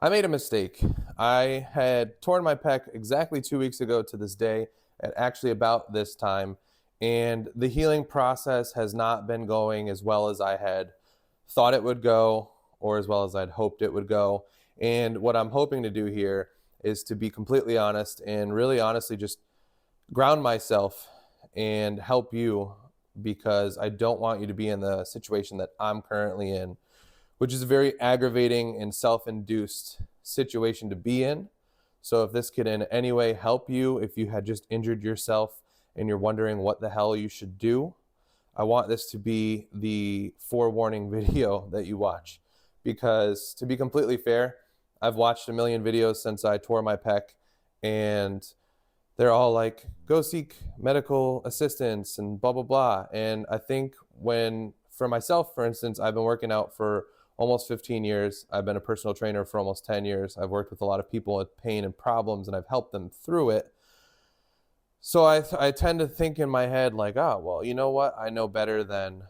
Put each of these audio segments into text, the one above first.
I made a mistake. I had torn my pec exactly 2 weeks ago to this day, at actually about this time, and the healing process has not been going as well as I had thought it would go, or as well as I'd hoped it would go. And what I'm hoping to do here is to be completely honest and really honestly just ground myself and help you, because I don't want you to be in the situation that I'm currently in, which is a very aggravating and self induced situation to be in. So, if this could in any way help you, if you had just injured yourself and you're wondering what the hell you should do, I want this to be the forewarning video that you watch. Because, to be completely fair, I've watched a million videos since I tore my pec, and they're all like, go seek medical assistance and blah, blah, blah. And I think for myself, for instance, I've been working out for almost 15 years. I've been a personal trainer for almost 10 years. I've worked with a lot of people with pain and problems, and I've helped them through it. So I tend to think in my head, like, oh, well, you know what? I know better than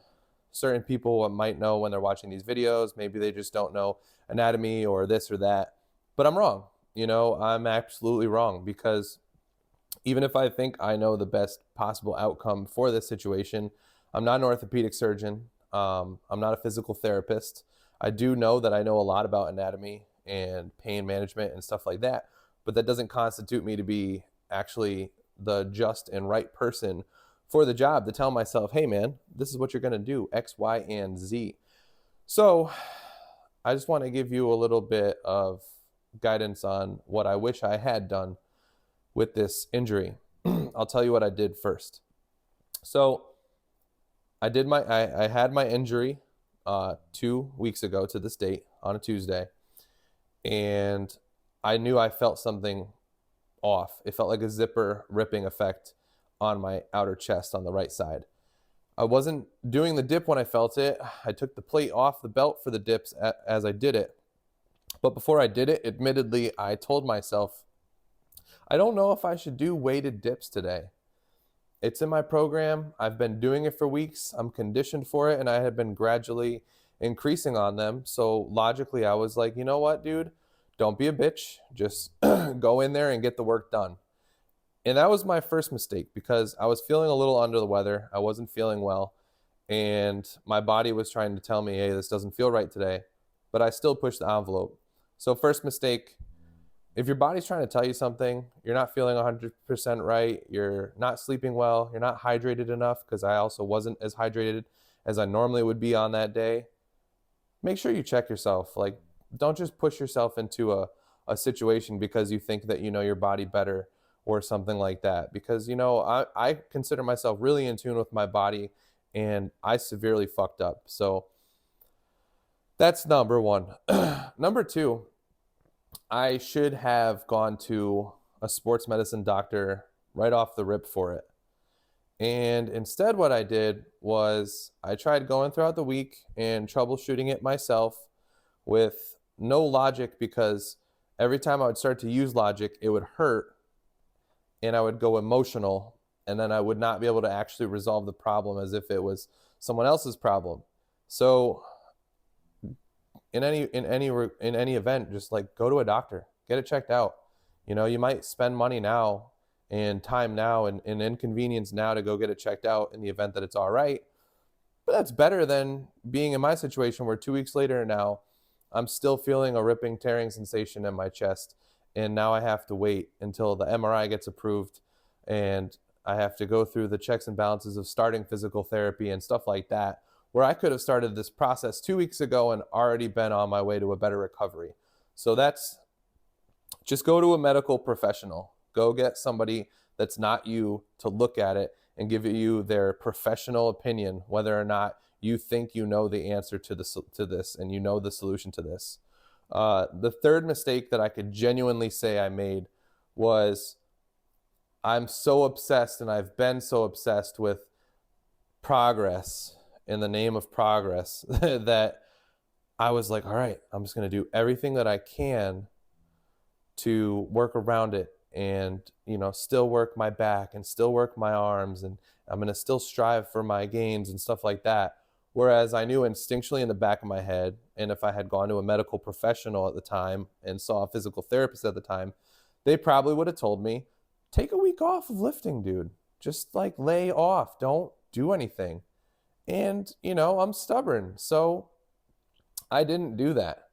certain people might know when they're watching these videos. Maybe they just don't know anatomy or this or that. But I'm wrong. I'm absolutely wrong, because even if I think I know the best possible outcome for this situation, I'm not an orthopedic surgeon. I'm not a physical therapist. I do know that I know a lot about anatomy and pain management and stuff like that, but that doesn't constitute me to be actually the just and right person for the job to tell myself, hey man, this is what you're going to do, X, Y, and Z. So I just want to give you a little bit of guidance on what I wish I had done with this injury. I'll tell you what I did first. So I had my injury 2 weeks ago to this date on a Tuesday, and I knew I felt something off. It felt like a zipper ripping effect on my outer chest on the right side. I wasn't doing the dip when I felt it. I took the plate off the belt for the dips as I did it. But before I did it, admittedly, I told myself, I don't know if I should do weighted dips today. It's in my program. I've been doing it for weeks. I'm conditioned for it, and I have been gradually increasing on them. So logically, I was like, you know what, dude? Don't be a bitch. Just go in there and get the work done. And that was my first mistake, because I was feeling a little under the weather. I wasn't feeling well, and my body was trying to tell me, hey, this doesn't feel right today. But I still pushed the envelope. So first mistake, if your body's trying to tell you something, you're not feeling 100% right, you're not sleeping well, you're not hydrated enough, because I also wasn't as hydrated as I normally would be on that day, make sure you check yourself. Like, don't just push yourself into a situation because you think that you know your body better or something like that. Because, I consider myself really in tune with my body, and I severely fucked up. So that's number one. Number two, I should have gone to a sports medicine doctor right off the rip for it. And instead, what I did was I tried going throughout the week and troubleshooting it myself with no logic, because every time I would start to use logic, it would hurt and I would go emotional, and then I would not be able to actually resolve the problem as if it was someone else's problem. So in any event, just like go to a doctor, get it checked out. You might spend money now and time now and inconvenience now to go get it checked out in the event that it's all right. But that's better than being in my situation where 2 weeks later now I'm still feeling a ripping, tearing sensation in my chest. And now I have to wait until the MRI gets approved, and I have to go through the checks and balances of starting physical therapy and stuff like that, where I could have started this process 2 weeks ago and already been on my way to a better recovery. So just go to a medical professional. Go get somebody that's not you to look at it and give you their professional opinion, whether or not you think you know the answer to this and you know the solution to this. The third mistake that I could genuinely say I made was, I'm so obsessed, and I've been so obsessed with progress in the name of progress that I was like, all right, I'm just going to do everything that I can to work around it, and still work my back and still work my arms, and I'm going to still strive for my gains and stuff like that, Whereas I knew instinctually in the back of my head, and if I had gone to a medical professional at the time and saw a physical therapist at the time, they probably would have told me, take a week off of lifting, dude. Just like lay off. Don't do anything. And, I'm stubborn. So I didn't do that.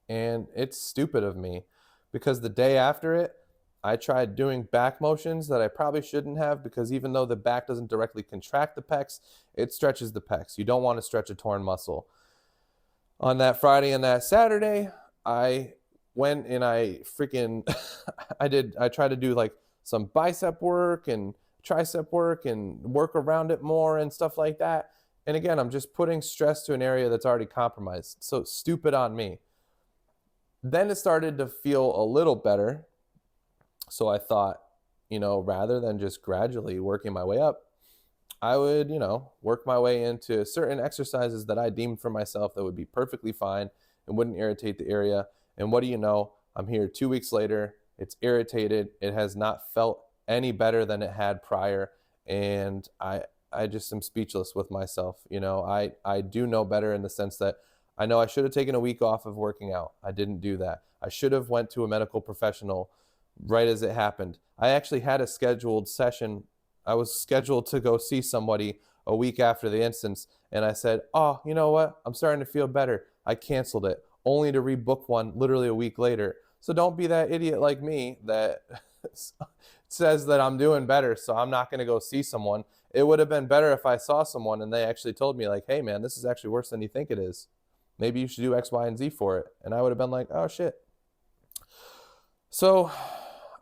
And it's stupid of me because the day after it, I tried doing back motions that I probably shouldn't have, because even though the back doesn't directly contract the pecs, it stretches the pecs. You don't want to stretch a torn muscle. On that Friday and that Saturday, I went and I freaking I tried to do like some bicep work and tricep work and work around it more and stuff like that. And again, I'm just putting stress to an area that's already compromised. So stupid on me. Then it started to feel a little better. So I thought, rather than just gradually working my way up, I would, work my way into certain exercises that I deemed for myself that would be perfectly fine and wouldn't irritate the area. And what do you know? I'm here 2 weeks later. It's irritated. It has not felt any better than it had prior. And I just am speechless with myself. I do know better in the sense that I know I should have taken a week off of working out. I didn't do that. I should have went to a medical professional right as it happened. I actually had a scheduled session. I was scheduled to go see somebody a week after the instance, and I said, oh, you know what? I'm starting to feel better. I canceled it, only to rebook one literally a week later. So don't be that idiot like me that says that I'm doing better, so I'm not going to go see someone. It would have been better if I saw someone and they actually told me, like, hey, man, this is actually worse than you think it is. Maybe you should do X, Y, and Z for it. And I would have been like, oh, shit. So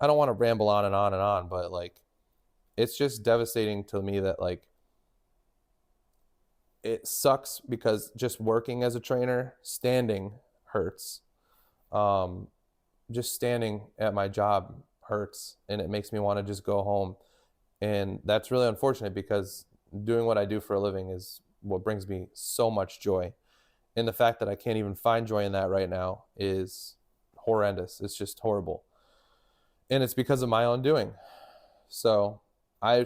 I don't want to ramble on and on and on, but like, it's just devastating to me that like, it sucks because just working as a trainer, standing hurts. Just standing at my job hurts, and it makes me want to just go home. And that's really unfortunate because doing what I do for a living is what brings me so much joy. And the fact that I can't even find joy in that right now is horrendous. It's just horrible. And it's because of my own doing. So I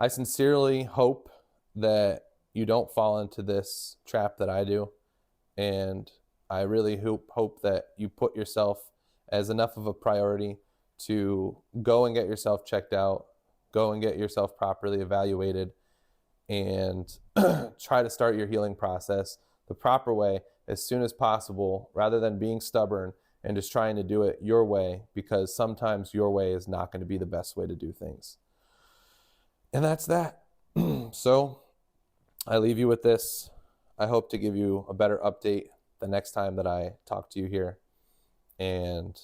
sincerely hope that you don't fall into this trap that I do. And I really hope that you put yourself as enough of a priority to go and get yourself checked out, go and get yourself properly evaluated, and try to start your healing process the proper way as soon as possible, rather than being stubborn and just trying to do it your way, because sometimes your way is not going to be the best way to do things. And that's that. So I leave you with this. I hope to give you a better update the next time that I talk to you here. And,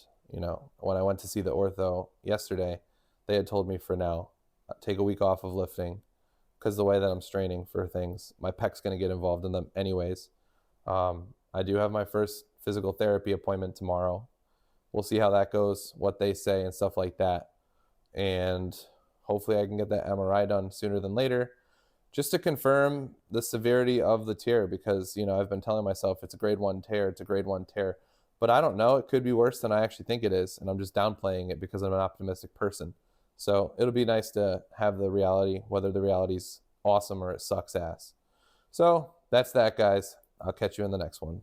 when I went to see the ortho yesterday, they had told me for now, take a week off of lifting, because the way that I'm straining for things, my pec's going to get involved in them anyways. I do have my first physical therapy appointment tomorrow. We'll see how that goes, what they say and stuff like that. And hopefully I can get that MRI done sooner than later, just to confirm the severity of the tear, because, I've been telling myself it's a grade 1 tear, it's a grade 1 tear. But I don't know. It could be worse than I actually think it is, and I'm just downplaying it because I'm an optimistic person. So it'll be nice to have the reality, whether the reality's awesome or it sucks ass. So that's that, guys. I'll catch you in the next one.